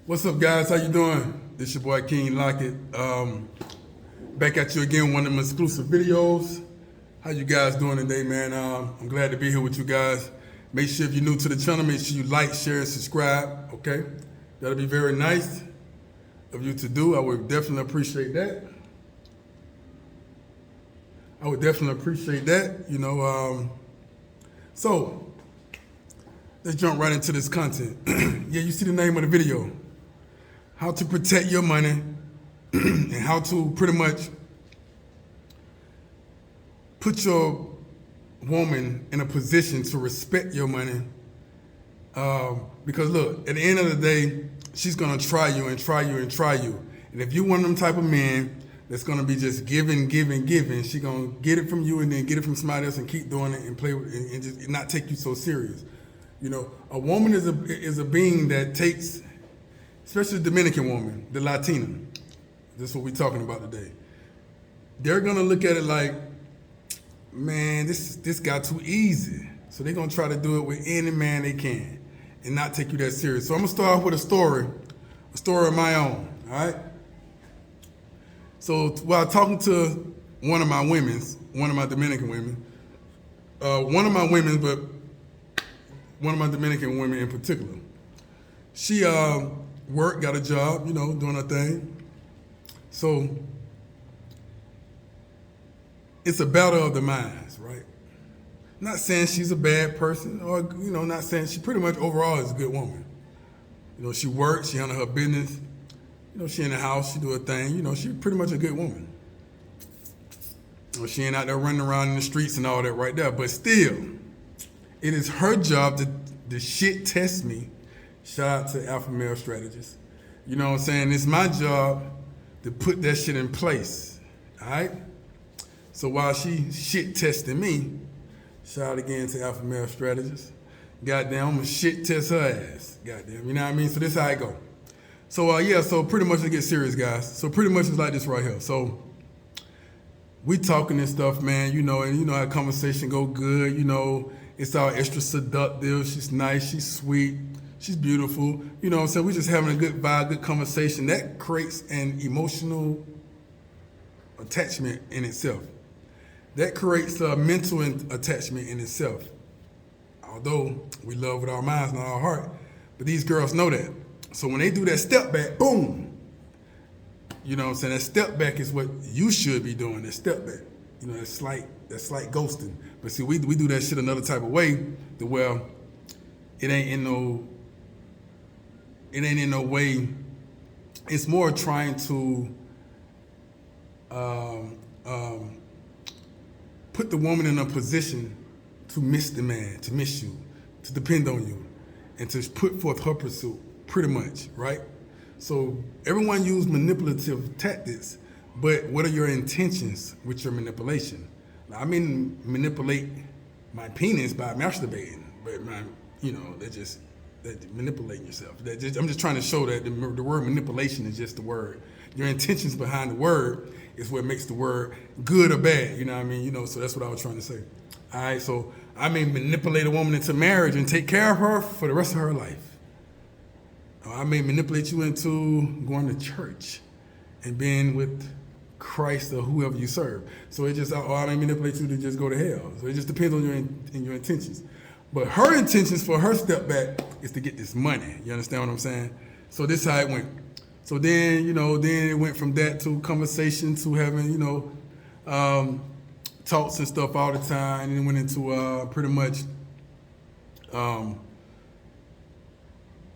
What's up, guys? How you doing? This your boy King Lockett. Back at you again, one of them exclusive videos. How you guys doing today, man? I'm glad to be here with you guys. Make sure if you're new to the channel, make sure you like, share, and subscribe. Okay, that'll be very nice of you to do. I would definitely appreciate that. So let's jump right into this content. Yeah, you see the name of the video. How to protect your money and how to pretty much put your woman in a position to respect your money. Because look, at the end of the day, she's gonna try you and try you and try you. And if you're one of them type of men that's gonna be just giving, she gonna get it from you and then get it from somebody else and keep doing it and play with it and just not take you so serious. You know, a woman is a being that takes, especially the Dominican woman, the Latina. This is what we're talking about today. They're gonna look at it like, man, this got too easy. So they're gonna try to do it with any man they can and not take you that serious. So I'm gonna start off with a story of my own, all right? So while talking to one of my Dominican women, one of my Dominican women in particular, she worked, got a job, you know, doing her thing. So it's a battle of the minds, right? Not saying she's a bad person or, you know, not saying she pretty much overall is a good woman. You know, she works, she handles her business. You know, she in the house, she do her thing. You know, she's pretty much a good woman. You know, she ain't out there running around in the streets and all that right there. But still, it is her job to shit test me. Shout out to Alpha Male Strategist. You know what I'm saying? It's my job to put that shit in place, all right? So while she shit testing me, shout out again to Alpha Male Strategist. Goddamn, I'm gonna shit test her ass. Goddamn, you know what I mean? So this how I go. So yeah, so pretty much to get serious, guys. So pretty much it's like this right here. So we talking and stuff, man, you know, and you know how conversation go good, you know, it's all extra seductive, she's nice, she's sweet, she's beautiful, you know what I'm saying? We just having a good vibe, good conversation. That creates an emotional attachment in itself. That creates a mental attachment in itself. Although we love with our minds and our heart, but these girls know that. So when they do that step back, boom, you know what I'm saying? That step back is what you should be doing, that step back. You know, that slight ghosting. But see, we do that shit another type of way, to where it ain't in no way, it's more trying to put the woman in a position to miss the man, to miss you, to depend on you, and to put forth her pursuit, pretty much, right? So everyone use manipulative tactics, but what are your intentions with your manipulation? Now, I mean, manipulate my penis by masturbating, but you know, that manipulating yourself. I'm just trying to show that the word manipulation is just the word. Your intentions behind the word is what makes the word good or bad, you know what I mean? You know, so that's what I was trying to say. All right, so I may manipulate a woman into marriage and take care of her for the rest of her life. I may manipulate you into going to church and being with Christ or whoever you serve. So it just, or I may manipulate you to just go to hell. So it just depends on your intentions. But her intentions for her step back is to get this money. You understand what I'm saying? So this is how it went. So then, you know, then it went from that to conversation to having, you know, talks and stuff all the time. And it went into pretty much,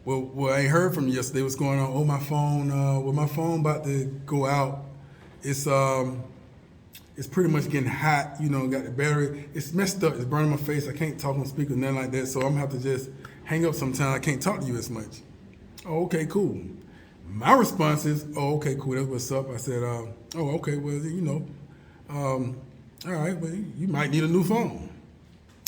well, I ain't heard from you yesterday. What's going on? Oh, my phone. My phone about to go out. It's pretty much getting hot. You know, got the battery. It's messed up. It's burning my face. I can't talk on speaker, nothing like that. So I'm gonna have to just hang up sometime. I can't talk to you as much. Oh, okay, cool. My response is, oh, okay, cool. That's what's up. I said, oh, okay. Well, you know, all right. Well, you might need a new phone.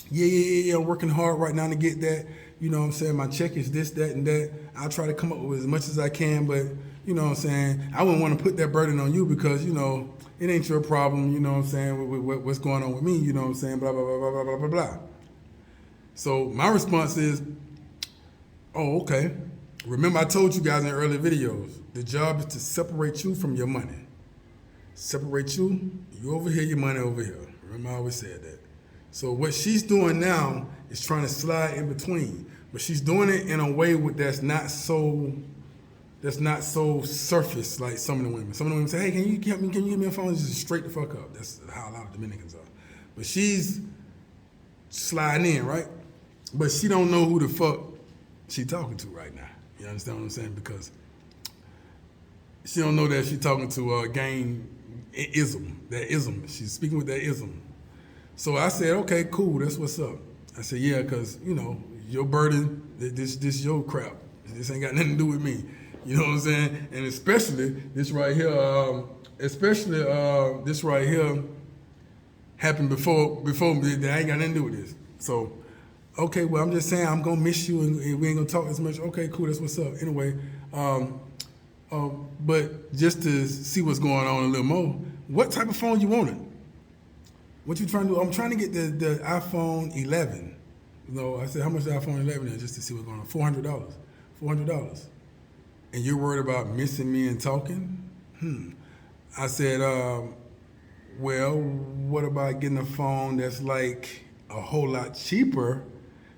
Yeah. I'm working hard right now to get that. You know what I'm saying? My check is this, that, and that. I'll try to come up with as much as I can, but you know what I'm saying? I wouldn't want to put that burden on you because, you know, it ain't your problem, you know what I'm saying, with what's going on with me, you know what I'm saying, blah, blah, blah, blah, blah, blah, blah, blah. So my response is, oh, okay. Remember, I told you guys in earlier videos, the job is to separate you from your money. Separate you over here, your money over here. Remember, I always said that. So what she's doing now is trying to slide in between, but she's doing it in a way that's not so surface like some of the women. Some of the women say, "Hey, can you give me a phone?" Just straight the fuck up. That's how a lot of Dominicans are. But she's sliding in, right? But she don't know who the fuck she talking to right now. You understand what I'm saying? Because she don't know that she's talking to gang ism, that ism. She's speaking with that ism. So I said, okay, cool, that's what's up. I said, yeah, because, your burden, this your crap. This ain't got nothing to do with me. You know what I'm saying? And especially this right here, happened before me. That ain't got nothing to do with this. So, okay, well, I'm just saying I'm going to miss you and we ain't going to talk as much. Okay, cool, that's what's up. Anyway, but just to see what's going on a little more, what type of phone you wanted? What you trying to do? I'm trying to get the iPhone 11. I said, how much is the iPhone 11 is, just to see what's going on? $400. $400. And you're worried about missing me and talking? I said, well, what about getting a phone that's like a whole lot cheaper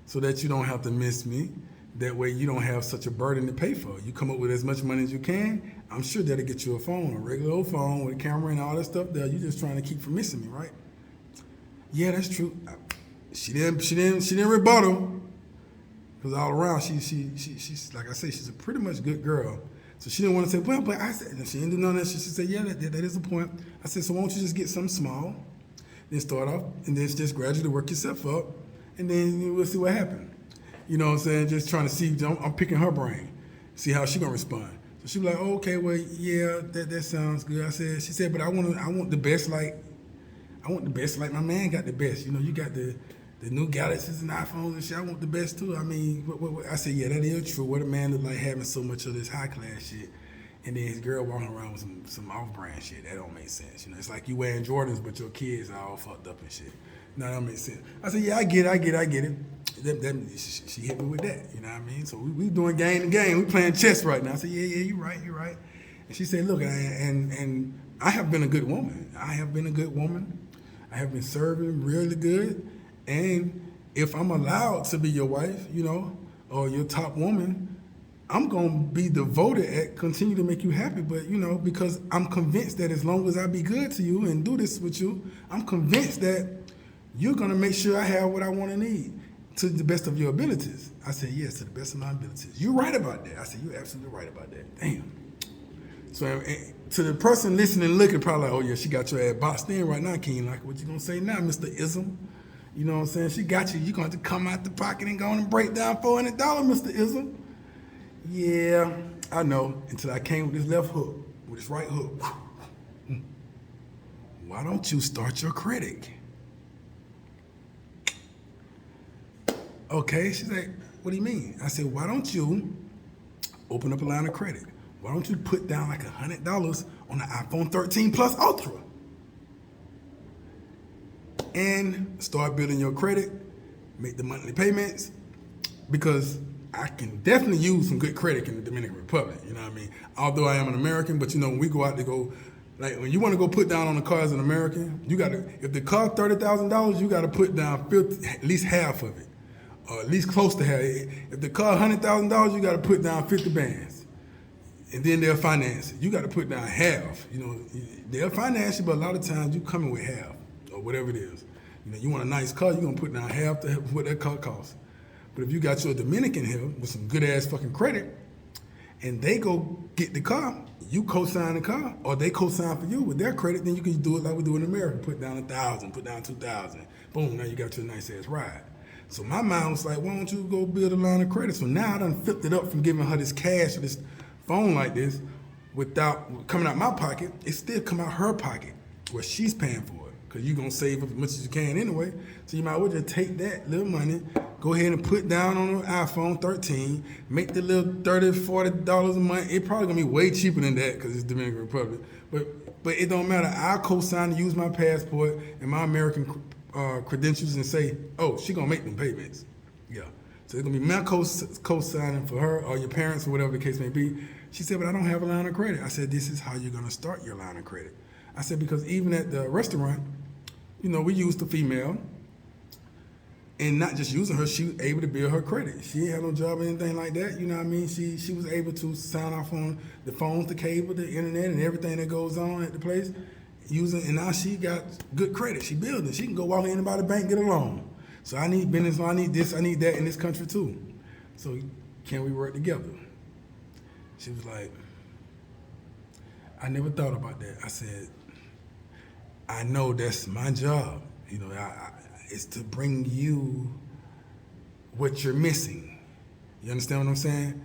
so that you don't have to miss me? That way you don't have such a burden to pay for. You come up with as much money as you can, I'm sure that'll get you a phone, a regular old phone with a camera and all that stuff there. You're just trying to keep from missing me, right? Yeah, that's true. She didn't rebuttal. Because all around, she's like I say, she's a pretty much good girl. So she didn't want to say, well, but I said, she didn't do none of that. She said, yeah, that is a point. I said, so why don't you just get something small, then start off, and then just gradually work yourself up, and then we'll see what happens. You know what I'm saying? Just trying to see, I'm picking her brain, see how she gonna respond. So she was like, oh, okay, well, yeah, that sounds good. She said, but I want the best like my man got the best. You got the new Galaxies and iPhones and shit. I want the best too. I mean, what I said, yeah, that is true. What a man look like having so much of this high class shit, and then his girl walking around with some off brand shit. That don't make sense. It's like you wearing Jordans, but your kids are all fucked up and shit. No, that don't make sense. I said, yeah, I get it. She hit me with that. You know what I mean? So we doing game to game. We playing chess right now. I said, yeah, you're right. And she said, look, and I have been a good woman. I have been serving really good. And if I'm allowed to be your wife, or your top woman, I'm going to be devoted at continue to make you happy. But, because I'm convinced that as long as I be good to you and do this with you, I'm convinced that you're going to make sure I have what I want and need to the best of your abilities. I said, yes, to the best of my abilities. You're right about that. I said, you're absolutely right about that. Damn. So to the person listening and looking, probably like, oh, yeah, she got your ass boxed in right now, King. Like, what you going to say now, Mr. Ism? You know what I'm saying? She got you. You're going to have to come out the pocket and go on and break down $400, Mr. Ism. Yeah, I know. Until I came with this left hook, with this right hook. Why don't you start your credit? Okay, she's like, what do you mean? I said, why don't you open up a line of credit? Why don't you put down like $100 on the iPhone 13 Plus Ultra? And start building your credit, make the monthly payments, because I can definitely use some good credit in the Dominican Republic, you know what I mean? Although I am an American, but when we go out to go, like when you want to go put down on a car as an American, you got to, if the car $30,000, you got to put down at least half of it, or at least close to half. If the car $100,000, you got to put down 50 bands. And then they'll finance it. You got to put down half. They'll finance you, but a lot of times you coming with half or whatever it is. You want a nice car, you're going to put down half of what that car costs. But if you got your Dominican here with some good ass fucking credit, and they go get the car, you co-sign the car, or they co-sign for you with their credit, then you can do it like we do in America. Put down $1,000, put down $2,000. Boom, now you got your nice ass ride. So my mind was like, why don't you go build a line of credit? So now I done flipped it up from giving her this cash or this phone like this without coming out my pocket. It still come out her pocket where she's paying for it. Because you're going to save up as much as you can anyway. So you might as well just take that little money, go ahead and put down on an iPhone 13, make the little $30, $40 a month. It's probably going to be way cheaper than that because it's Dominican Republic. But it don't matter. I'll co-sign to use my passport and my American credentials and say, oh, she going to make them payments. Yeah. So it's gonna be my co-signing for her or your parents or whatever the case may be. She said, but I don't have a line of credit. I said, this is how you're gonna start your line of credit. I said, because even at the restaurant, we used the female, and not just using her, she was able to build her credit. She ain't had no job or anything like that. You know what I mean? She was able to sign off on the phones, the cable, the internet, and everything that goes on at the place. And now she got good credit. She building. She can go walk into the bank, get a loan. So I need business, I need this, I need that in this country too. So can we work together? She was like, I never thought about that. I said, I know that's my job. It's to bring you what you're missing. You understand what I'm saying?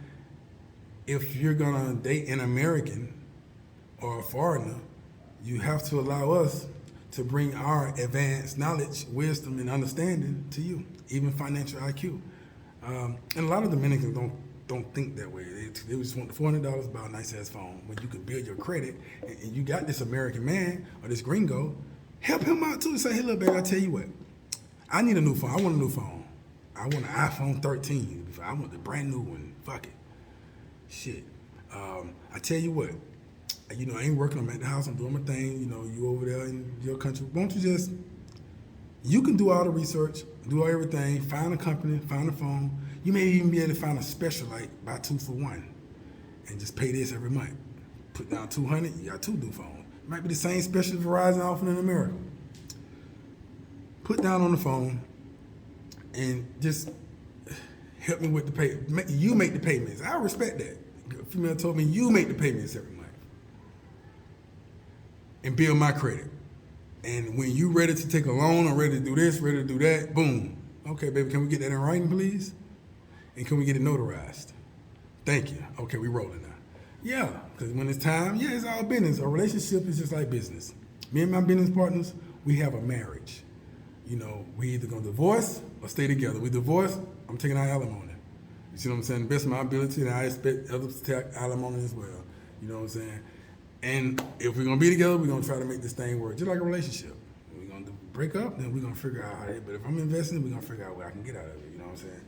If you're gonna date an American or a foreigner, you have to allow us to bring our advanced knowledge, wisdom, and understanding to you, even financial IQ. And a lot of Dominicans don't think that way. They just want the $400, buy a nice ass phone. When you can build your credit, and you got this American man or this gringo, help him out too. Say, hey, look, baby, I tell you what, I need a new phone. I want a new phone. I want an iPhone 13. I want the brand new one. Fuck it. Shit. I tell you what, I ain't working. I'm at the house. I'm doing my thing. You over there in your country. Won't you can do all the research, do everything, find a company, find a phone. You may even be able to find a special, like buy 2 for 1 and just pay this every month. Put down $200, you got 2 new phones. It might be the same special Verizon offering in America. Put down on the phone and just help me with the pay. You make the payments. I respect that. A female told me, you make the payments every month and build my credit. And when you ready to take a loan or ready to do this, ready to do that, boom. Okay, baby, can we get that in writing, please? And can we get it notarized? Thank you. Okay, we rolling now. Yeah, because when it's time, it's all business. A relationship is just like business. Me and my business partners, we have a marriage. We either gonna divorce or stay together. We divorce, I'm taking out alimony. You see what I'm saying? The best of my ability, and I expect others to take alimony as well. You know what I'm saying? And if we're gonna be together, we're gonna try to make this thing work, just like a relationship. We're gonna break up, then we're gonna figure out how to. But if I'm investing, we're gonna figure out what I can get out of it. You know what I'm saying?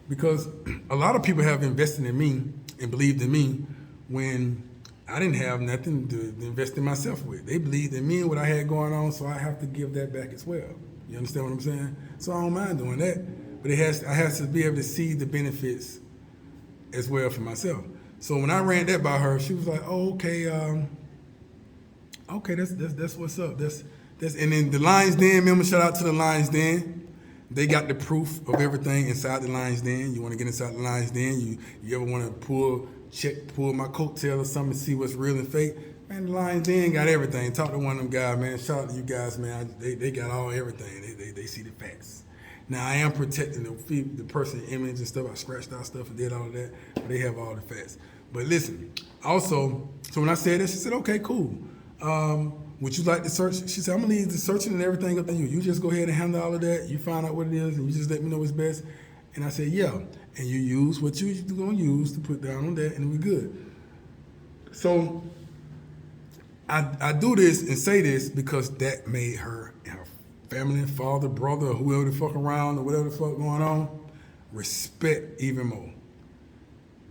Because a lot of people have invested in me and believed in me when I didn't have nothing to invest in myself with. They believed in me and what I had going on, so I have to give that back as well. You understand what I'm saying? So I don't mind doing that, but I have to be able to see the benefits as well for myself. So when I ran that by her, she was like, "Oh, okay, okay, that's what's up. That's and then the Lions Den, remember, shout out to the Lions Den. They got the proof of everything inside the Lions Den. You want to get inside the Lions Den? You ever want to pull my coattail or something to see what's real and fake? Man, the Lions Den got everything. Talk to one of them guys, man. Shout out to you guys, man. They got everything. They see the facts. Now, I am protecting the person's image and stuff. I scratched out stuff and did all of that, but they have all the facts. But listen, also, so when I said that, she said, okay, cool. Would you like to search? She said, I'm going to leave the searching and everything up to you. You just go ahead and handle all of that. You find out what it is, and you just let me know what's best. And I said, yeah. And you use what you're going to use to put down on that, and we're good. So I do this and say this because that made her and her family, father, brother, or whoever the fuck around or whatever the fuck going on, respect even more.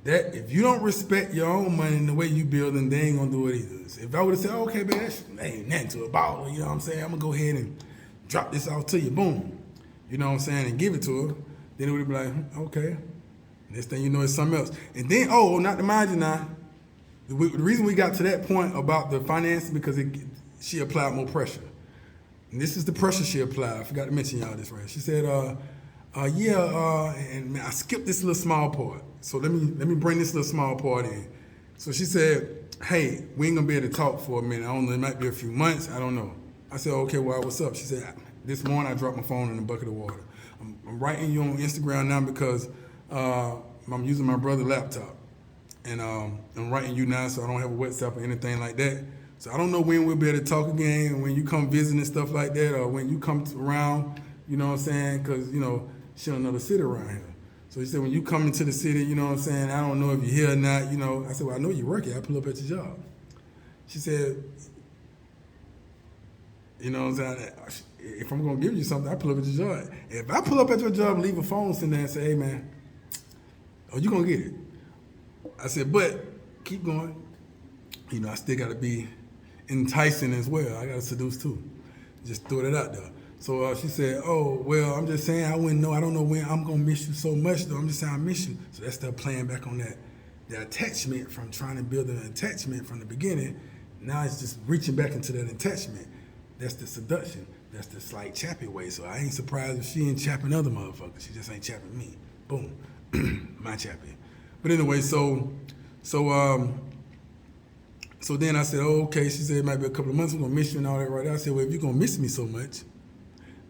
That if you don't respect your own money and the way you building, they ain't gonna do it either. If I would have said, okay, man, that ain't nothing to a ball, you know what I'm saying? I'm gonna go ahead and drop this off to you, boom. You know what I'm saying? And give it to her, then it would be like, okay. Next thing you know, it's something else. And then, not to mind you now, the reason we got to that point about the finance because she applied more pressure. And this is the pressure she applied. I forgot to mention y'all this right. She said, and I skipped this little small part. So let me bring this little small part in. So she said, hey, we ain't gonna be able to talk for a minute. I don't know, it might be a few months, I don't know. I said, okay, well, what's up? She said, this morning I dropped my phone in a bucket of water. I'm writing you on Instagram now because I'm using my brother's laptop. And I'm writing you now so I don't have a WhatsApp or anything like that. So I don't know when we'll be able to talk again, when you come visit and stuff like that, or when you come around, you know what I'm saying? Because, she don't know the city around here. So he said, when you come into the city, you know what I'm saying, I don't know if you're here or not, I said, well, I know you work here. I pull up at your job. She said, you know what I'm saying, if I'm going to give you something, I pull up at your job. If I pull up at your job and leave a phone sitting there and say, hey, man, Oh, you gonna get it. I said, but keep going. You know, I still gotta be enticing as well. I gotta seduce too. Just throw that out there. So she said, oh, well, I'm just saying I wouldn't know. I don't know when I'm gonna miss you so much though. I'm just saying I miss you. So that's still playing back on that attachment from trying to build an attachment from the beginning. Now it's just reaching back into that attachment. That's the seduction. That's the slight chappy way. So I ain't surprised if she ain't chapping other motherfuckers. She just ain't chapping me. Boom. My chappy. But anyway, so then I said, oh, okay. She said it might be a couple of months. We're gonna miss you and all that right there. I said, well, if you're gonna miss me so much,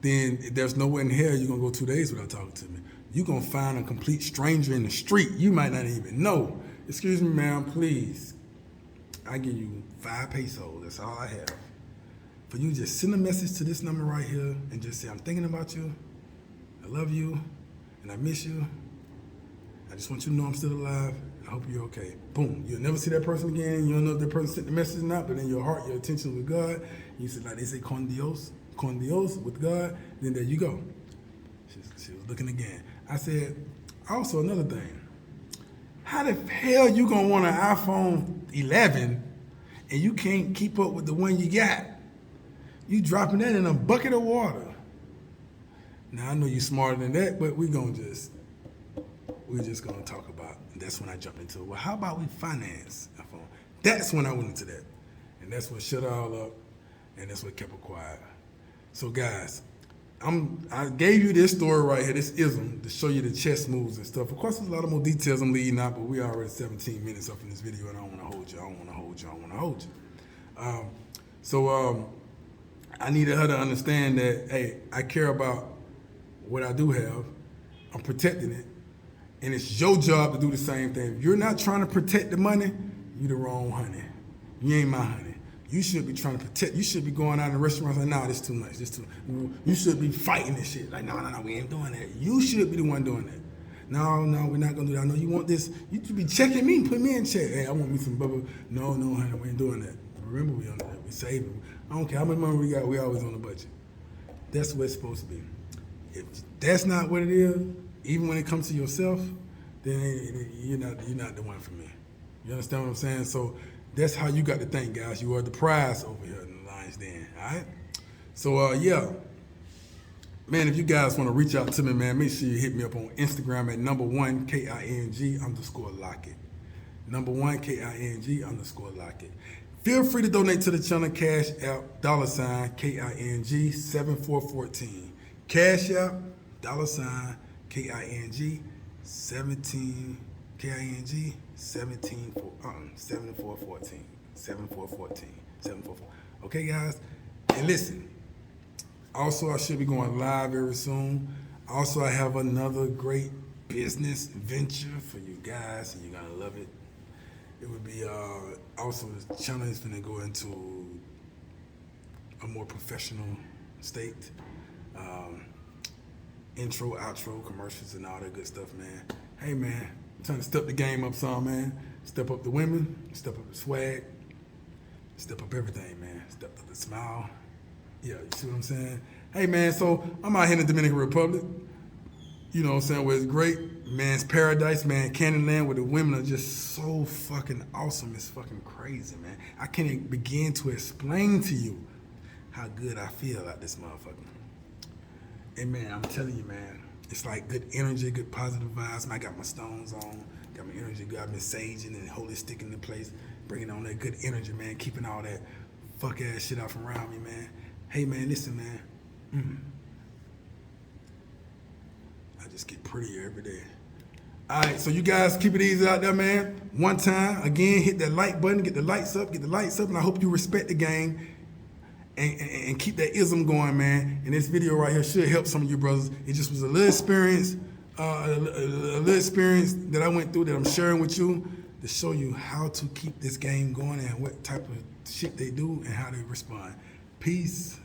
then there's nowhere in hell you're gonna go 2 days without talking to me. You're gonna find a complete stranger in the street you might not even know. Excuse me, ma'am, please. I give you 5 pesos. That's all I have. For you just send a message to this number right here and just say, I'm thinking about you, I love you, and I miss you. I just want you to know I'm still alive. I hope you're okay. Boom. You'll never see that person again. You don't know if that person sent the message or not, but in your heart, your attention with God, you said, like they say, con Dios with God, then there you go. She was looking again. I said, also another thing. How the hell you gonna want an iPhone 11 and you can't keep up with the one you got? You dropping that in a bucket of water. Now I know you're smarter than that, but we're just gonna talk about. And that's when I jump into it. Well, how about we finance a phone? That's when I went into that, and that's what shut it all up, and that's what kept it quiet. So guys, I gave you this story right here, this ism, to show you the chess moves and stuff. Of course, there's a lot of more details I'm leading out, but we are already 17 minutes up in this video, and I don't want to hold you. I don't want to hold you. I needed her to understand that, hey, I care about what I do have. I'm protecting it. And it's your job to do the same thing. If you're not trying to protect the money, you the wrong honey. You ain't my honey. You should be trying to protect. You should be going out in restaurants like, nah, this too much. You should be fighting this shit. Like, no, we ain't doing that. You should be the one doing that. No, we're not going to do that. I know you want this. You should be checking me, put me in check. Hey, I want me some bubble. No, honey, we ain't doing that. Remember, we on that. We saving. I don't care how much money we got. We always on the budget. That's what it's supposed to be. If that's not what it is, even when it comes to yourself, then you're not the one for me. You understand what I'm saying? So that's how you got to think, guys. You are the prize over here in the Lion's Den. All right. So yeah, man. If you guys want to reach out to me, man, make sure you hit me up on Instagram at #1 KING_Lockett. #1 KING_Lockett. Feel free to donate to the channel Cash App $KING 7414. Cash App $KING 17 KING 7414 7414. Okay, guys, and listen. Also, I should be going live very soon. Also, I have another great business venture for you guys, and you're gonna love it. It would be also the channel is going to go into a more professional state. Intro, outro, commercials, and all that good stuff, man. Hey, man, I'm trying to step the game up some, man. Step up the women, step up the swag, step up everything, man. Step up the smile. Yeah, you see what I'm saying? Hey, man, so I'm out here in the Dominican Republic. You know what I'm saying? Where it's great. Man's paradise, man. Canyonland, where the women are just so fucking awesome. It's fucking crazy, man. I can't even begin to explain to you how good I feel at this motherfucker. And man, I'm telling you, man, it's like good energy, good positive vibes. Man, I got my stones on, got my energy good. I've been saging and holy sticking in place, bringing on that good energy, man, keeping all that fuck ass shit off around me, man. Hey, man, listen, man. I just get prettier every day. All right, so you guys keep it easy out there, man. One time, again, hit that like button, get the lights up, and I hope you respect the game and keep that ism going, man. And this video right here should help some of you brothers. It just was a little experience, that I went through that I'm sharing with you to show you how to keep this game going and what type of shit they do and how they respond. Peace.